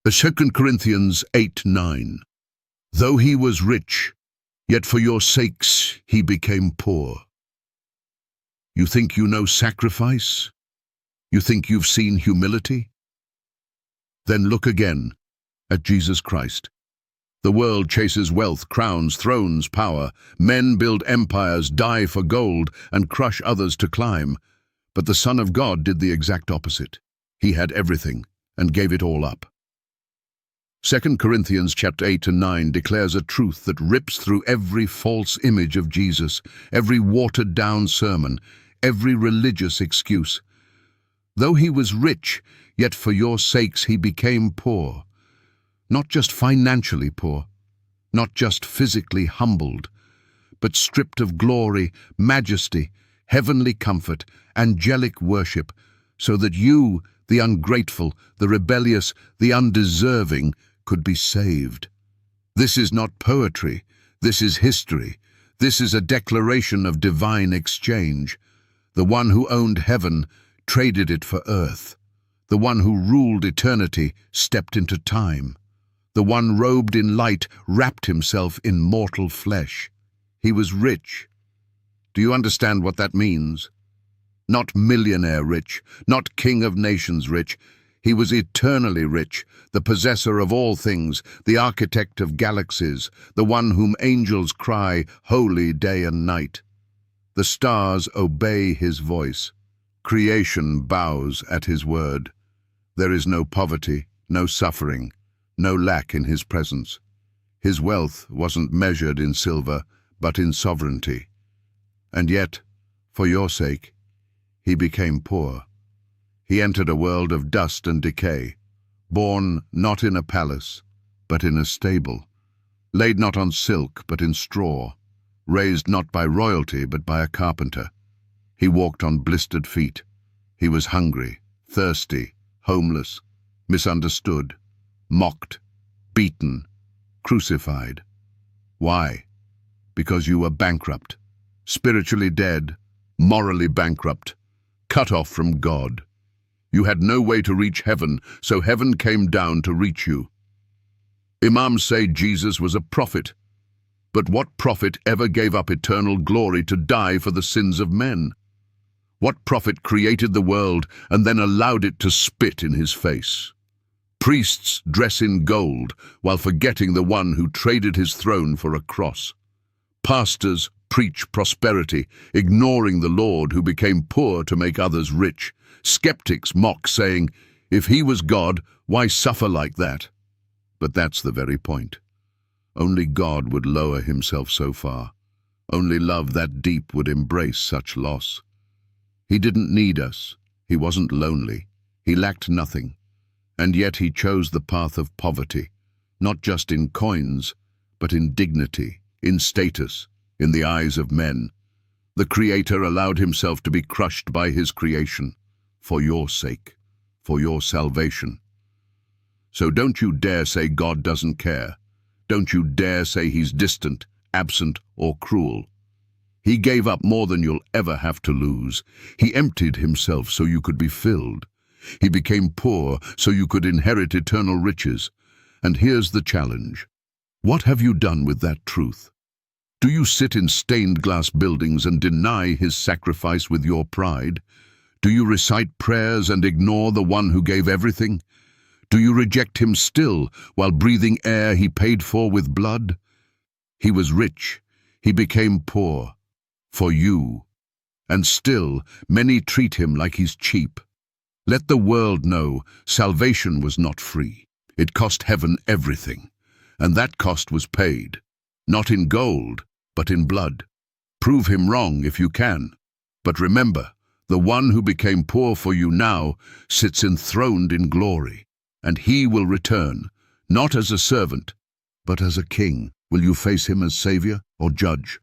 2 Corinthians 8:9. Though he was rich, yet for your sakes he became poor. You think you know sacrifice? You think you've seen humility? Then look again at Jesus Christ. The world chases wealth, crowns, thrones, power. Men build empires, die for gold, and crush others to climb. But the Son of God did the exact opposite. He had everything and gave it all up. 2 Corinthians chapter 8 and 9 declares a truth that rips through every false image of Jesus, every watered-down sermon, every religious excuse. Though he was rich, yet for your sakes he became poor. Not just financially poor, not just physically humbled, but stripped of glory, majesty, heavenly comfort, angelic worship, so that you, the ungrateful, the rebellious, the undeserving, could be saved. This is not poetry. This is history. This is a declaration of divine exchange. The one who owned heaven traded it for earth. The one who ruled eternity stepped into time. The one robed in light wrapped himself in mortal flesh. He was rich. Do you understand what that means? Not millionaire rich, not king of nations rich. He was eternally rich, the possessor of all things, the architect of galaxies, the one whom angels cry, holy day and night. The stars obey his voice. Creation bows at his word. There is no poverty, no suffering, no lack in his presence. His wealth wasn't measured in silver, but in sovereignty. And yet, for your sake, he became poor. He entered a world of dust and decay, born not in a palace, but in a stable, laid not on silk, but in straw, raised not by royalty, but by a carpenter. He walked on blistered feet. He was hungry, thirsty, homeless, misunderstood, mocked, beaten, crucified. Why? Because you were bankrupt, spiritually dead, morally bankrupt, cut off from God. You had no way to reach heaven, so heaven came down to reach you. Imams say Jesus was a prophet, but what prophet ever gave up eternal glory to die for the sins of men? What prophet created the world and then allowed it to spit in his face? Priests dress in gold while forgetting the one who traded his throne for a cross. Pastors preach prosperity, ignoring the Lord who became poor to make others rich. Skeptics mock, saying, if he was God, why suffer like that? But that's the very point. Only God would lower himself so far. Only love that deep would embrace such loss. He didn't need us. He wasn't lonely. He lacked nothing. And yet he chose the path of poverty, not just in coins, but in dignity, in status, in the eyes of men. The Creator allowed himself to be crushed by his creation, for your sake, for your salvation. So don't you dare say God doesn't care. Don't you dare say he's distant, absent, or cruel. He gave up more than you'll ever have to lose. He emptied himself so you could be filled. He became poor so you could inherit eternal riches. And here's the challenge. What have you done with that truth? Do you sit in stained glass buildings and deny his sacrifice with your pride? Do you recite prayers and ignore the one who gave everything? Do you reject him still while breathing air he paid for with blood? He was rich. He became poor. For you. And still, many treat him like he's cheap. Let the world know salvation was not free. It cost heaven everything. And that cost was paid. Not in gold, but in blood. Prove him wrong if you can. But remember, the one who became poor for you now sits enthroned in glory, and he will return, not as a servant, but as a king. Will you face him as Savior or Judge?